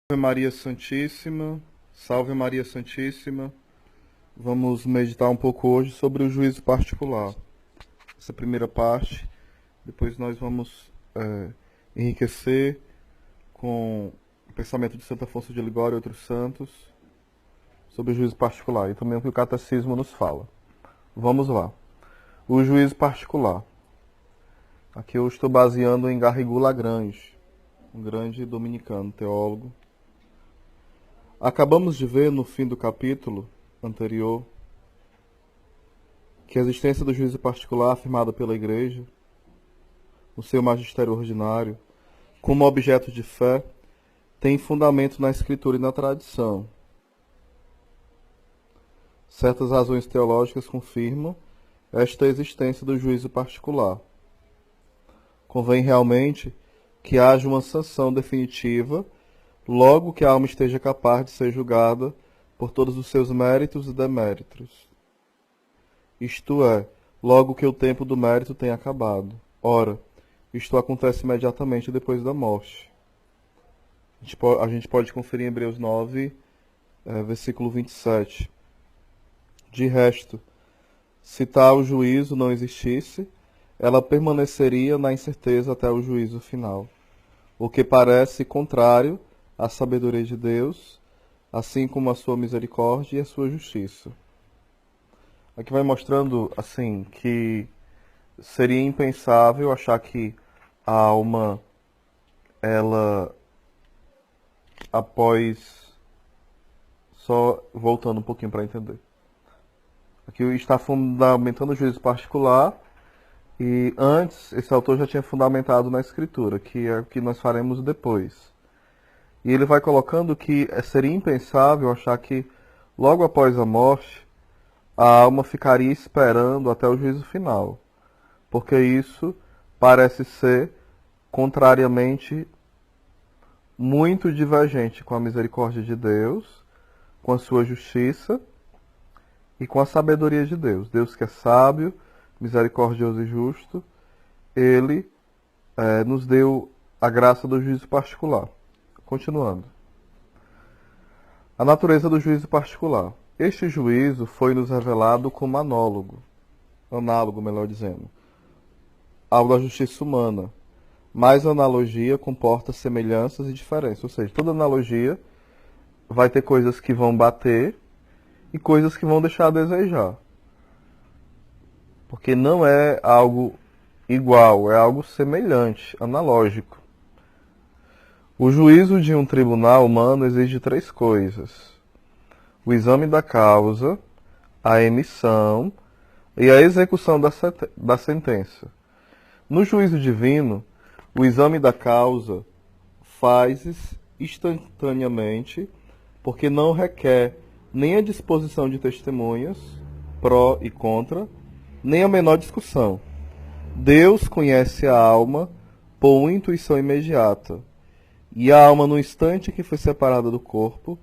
Salve Maria Santíssima, Salve Maria Santíssima. Vamos meditar um pouco hoje sobre o juízo particular. Essa primeira parte, depois nós vamos enriquecer com o pensamento de Santo Afonso de Ligório e outros santos sobre o juízo particular e também o que o Catecismo nos fala. Vamos lá. O juízo particular. Aqui eu estou baseando em Garrigou Lagrange, um grande dominicano, teólogo. Acabamos de ver no fim do capítulo anterior que a existência do juízo particular afirmada pela Igreja, no seu magistério ordinário, como objeto de fé, tem fundamento na Escritura e na tradição. Certas razões teológicas confirmam esta existência do juízo particular. Convém realmente que haja uma sanção definitiva logo que a alma esteja capaz de ser julgada por todos os seus méritos e deméritos. Isto é, logo que o tempo do mérito tenha acabado. Ora, isto acontece imediatamente depois da morte. A gente pode conferir em Hebreus 9, versículo 27. De resto, se tal juízo não existisse, ela permaneceria na incerteza até o juízo final, o que parece contrário à sabedoria de Deus, assim como a sua misericórdia e a sua justiça. Aqui vai mostrando, assim, que seria impensável achar que a alma, ela, após, só voltando um pouquinho para entender. Aqui está fundamentando o juízo particular, e antes esse autor já tinha fundamentado na Escritura, que é o que nós faremos depois. E ele vai colocando que seria impensável achar que, logo após a morte, a alma ficaria esperando até o juízo final, porque isso parece ser, contrariamente, muito divergente com a misericórdia de Deus, com a sua justiça e com a sabedoria de Deus. Deus que é sábio, misericordioso e justo, ele nos deu a graça do juízo particular. Continuando. A natureza do juízo particular. Este juízo foi-nos revelado como análogo, melhor dizendo, ao da justiça humana. Mas a analogia comporta semelhanças e diferenças. Ou seja, toda analogia vai ter coisas que vão bater e coisas que vão deixar a desejar. Porque não é algo igual, é algo semelhante, analógico. O juízo de um tribunal humano exige três coisas: o exame da causa, a emissão e a execução da sentença. No juízo divino, o exame da causa faz-se instantaneamente, porque não requer nem a disposição de testemunhas, pró e contra, nem a menor discussão. Deus conhece a alma por intuição imediata. E a alma, no instante que foi separada do corpo,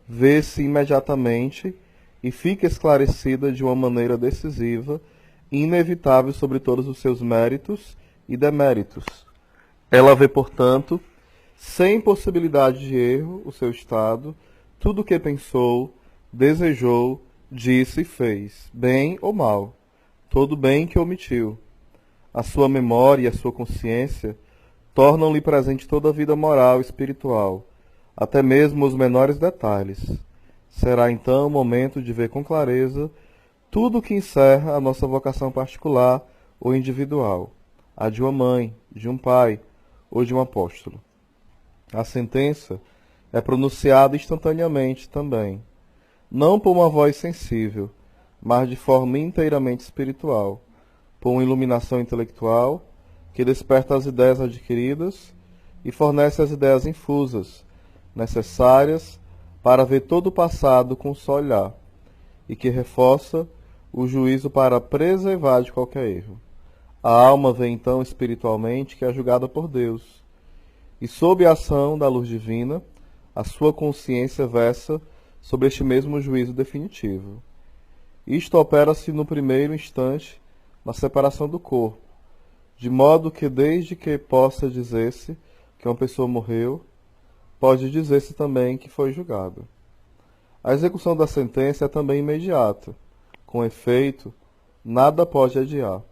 vê-se imediatamente e fica esclarecida de uma maneira decisiva e inevitável sobre todos os seus méritos e deméritos. Ela vê, portanto, sem possibilidade de erro, o seu estado, tudo o que pensou, desejou, disse e fez, bem ou mal, todo bem que omitiu. A sua memória e a sua consciência tornam-lhe presente toda a vida moral e espiritual, até mesmo os menores detalhes. Será então o momento de ver com clareza tudo o que encerra a nossa vocação particular ou individual, a de uma mãe, de um pai ou de um apóstolo. A sentença é pronunciada instantaneamente também, não por uma voz sensível, mas de forma inteiramente espiritual, por uma iluminação intelectual que desperta as ideias adquiridas e fornece as ideias infusas, necessárias para ver todo o passado com um só olhar, e que reforça o juízo para preservar de qualquer erro. A alma vê então espiritualmente que é julgada por Deus, e sob a ação da luz divina, a sua consciência versa sobre este mesmo juízo definitivo. Isto opera-se no primeiro instante na separação do corpo, de modo que desde que possa dizer-se que uma pessoa morreu, pode dizer-se também que foi julgado. A execução da sentença é também imediata. Com efeito, nada pode adiar.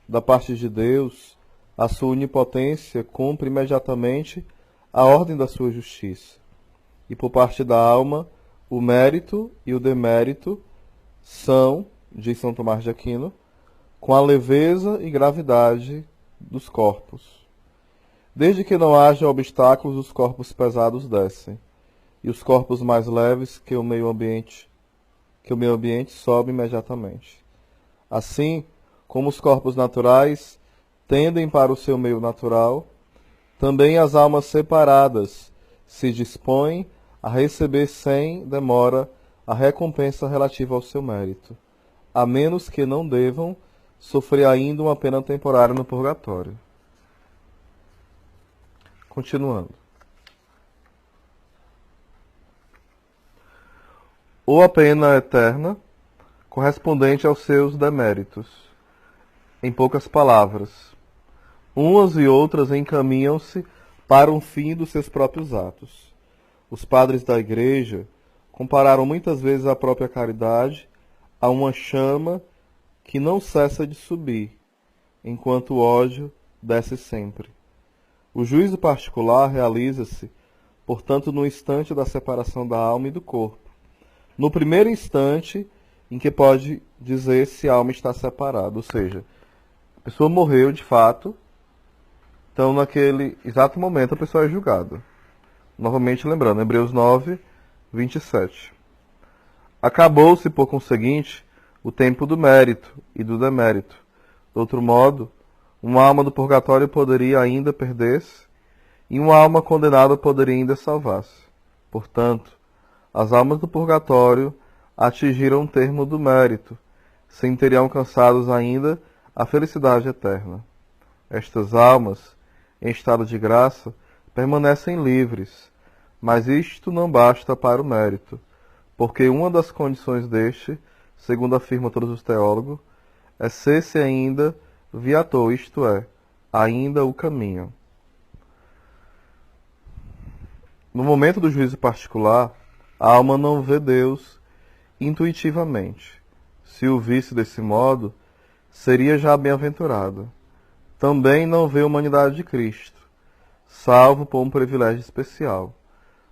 Da parte de Deus, a sua onipotência cumpre imediatamente a ordem da sua justiça. E por parte da alma, o mérito e o demérito são, diz São Tomás de Aquino, com a leveza e gravidade dos corpos. Desde que não haja obstáculos, os corpos pesados descem, e os corpos mais leves que o meio ambiente sobem imediatamente. Assim, como os corpos naturais tendem para o seu meio natural, também as almas separadas se dispõem a receber sem demora a recompensa relativa ao seu mérito, a menos que não devam sofrer ainda uma pena temporária no purgatório. Continuando. Ou a pena eterna, correspondente aos seus deméritos. Em poucas palavras, umas e outras encaminham-se para um fim dos seus próprios atos. Os padres da Igreja compararam muitas vezes a própria caridade a uma chama que não cessa de subir, enquanto o ódio desce sempre. O juízo particular realiza-se, portanto, no instante da separação da alma e do corpo. No primeiro instante em que pode dizer se a alma está separada, ou seja, a pessoa morreu de fato, então naquele exato momento a pessoa é julgada. Novamente lembrando, Hebreus 9, 27. Acabou-se, por conseguinte, o tempo do mérito e do demérito. De outro modo, uma alma do purgatório poderia ainda perder-se, e uma alma condenada poderia ainda salvar-se. Portanto, as almas do purgatório atingiram o termo do mérito, sem terem alcançado ainda a felicidade eterna. Estas almas, em estado de graça, permanecem livres, mas isto não basta para o mérito, porque uma das condições deste, segundo afirmam todos os teólogos, é ser-se ainda viator, isto é, ainda o caminho. No momento do juízo particular, a alma não vê Deus intuitivamente. Se o visse desse modo, seria já bem-aventurada. Também não vê a humanidade de Cristo, salvo por um privilégio especial,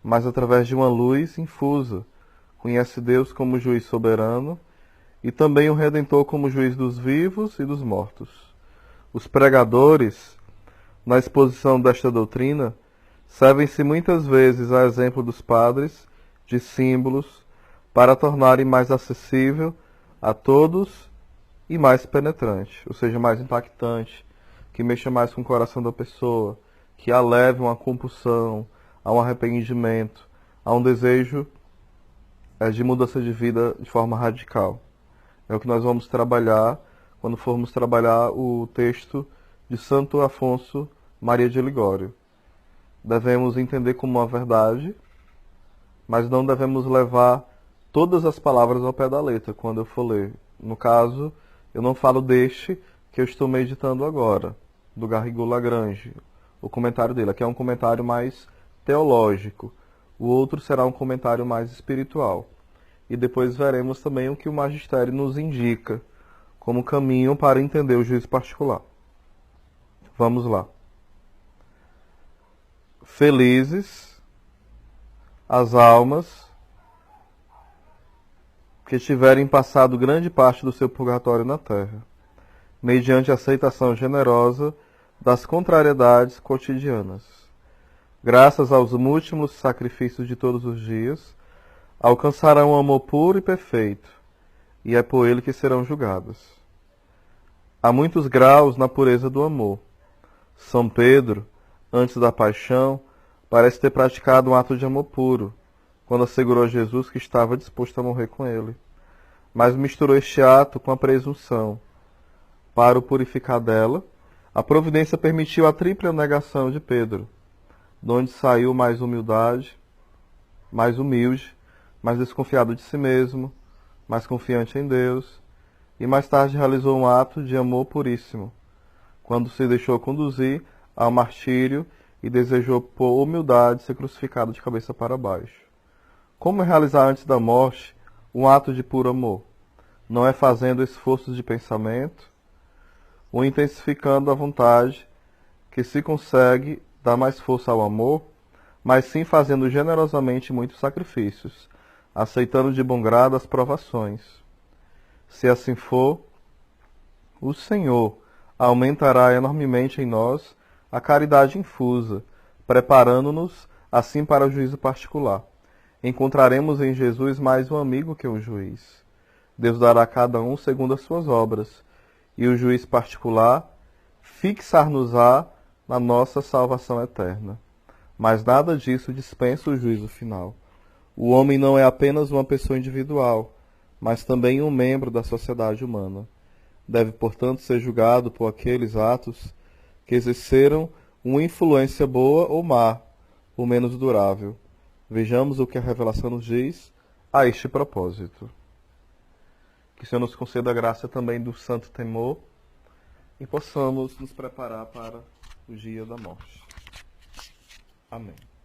mas através de uma luz infusa, conhece Deus como juiz soberano e também o Redentor como juiz dos vivos e dos mortos. Os pregadores, na exposição desta doutrina, servem-se muitas vezes, a exemplo dos padres, de símbolos para tornarem mais acessível a todos e mais penetrante, ou seja, mais impactante, que mexa mais com o coração da pessoa, que a leve a uma compulsão, a um arrependimento, a um desejo de mudança de vida de forma radical. É o que nós vamos trabalhar quando formos trabalhar o texto de Santo Afonso Maria de Ligório. Devemos entender como uma verdade, mas não devemos levar todas as palavras ao pé da letra quando eu for ler. No caso, eu não falo deste que eu estou meditando agora, do Garrigou Lagrange, o comentário dele. Aqui é um comentário mais teológico, o outro será um comentário mais espiritual. E depois veremos também o que o magistério nos indica como caminho para entender o juízo particular. Vamos lá. Felizes as almas que tiverem passado grande parte do seu purgatório na terra, mediante a aceitação generosa das contrariedades cotidianas. Graças aos múltiplos sacrifícios de todos os dias, alcançarão um amor puro e perfeito, e é por ele que serão julgadas. Há muitos graus na pureza do amor. São Pedro, antes da paixão, parece ter praticado um ato de amor puro, quando assegurou a Jesus que estava disposto a morrer com ele. Mas misturou este ato com a presunção. Para o purificar dela, a providência permitiu a tripla negação de Pedro, de onde saiu mais humilde, mais desconfiado de si mesmo, mais confiante em Deus, e mais tarde realizou um ato de amor puríssimo, quando se deixou conduzir ao martírio e desejou por humildade ser crucificado de cabeça para baixo. Como realizar antes da morte um ato de puro amor? Não é fazendo esforços de pensamento ou intensificando a vontade que se consegue dar mais força ao amor, mas sim fazendo generosamente muitos sacrifícios, aceitando de bom grado as provações. Se assim for, o Senhor aumentará enormemente em nós a caridade infusa, preparando-nos assim para o juízo particular. Encontraremos em Jesus mais um amigo que um juiz. Deus dará a cada um segundo as suas obras, e o juiz particular fixar-nos-á na nossa salvação eterna. Mas nada disso dispensa o juízo final. O homem não é apenas uma pessoa individual, mas também um membro da sociedade humana. Deve, portanto, ser julgado por aqueles atos que exerceram uma influência boa ou má, ou menos durável. Vejamos o que a revelação nos diz a este propósito. Que o Senhor nos conceda a graça também do santo temor e possamos nos preparar para o dia da morte. Amém.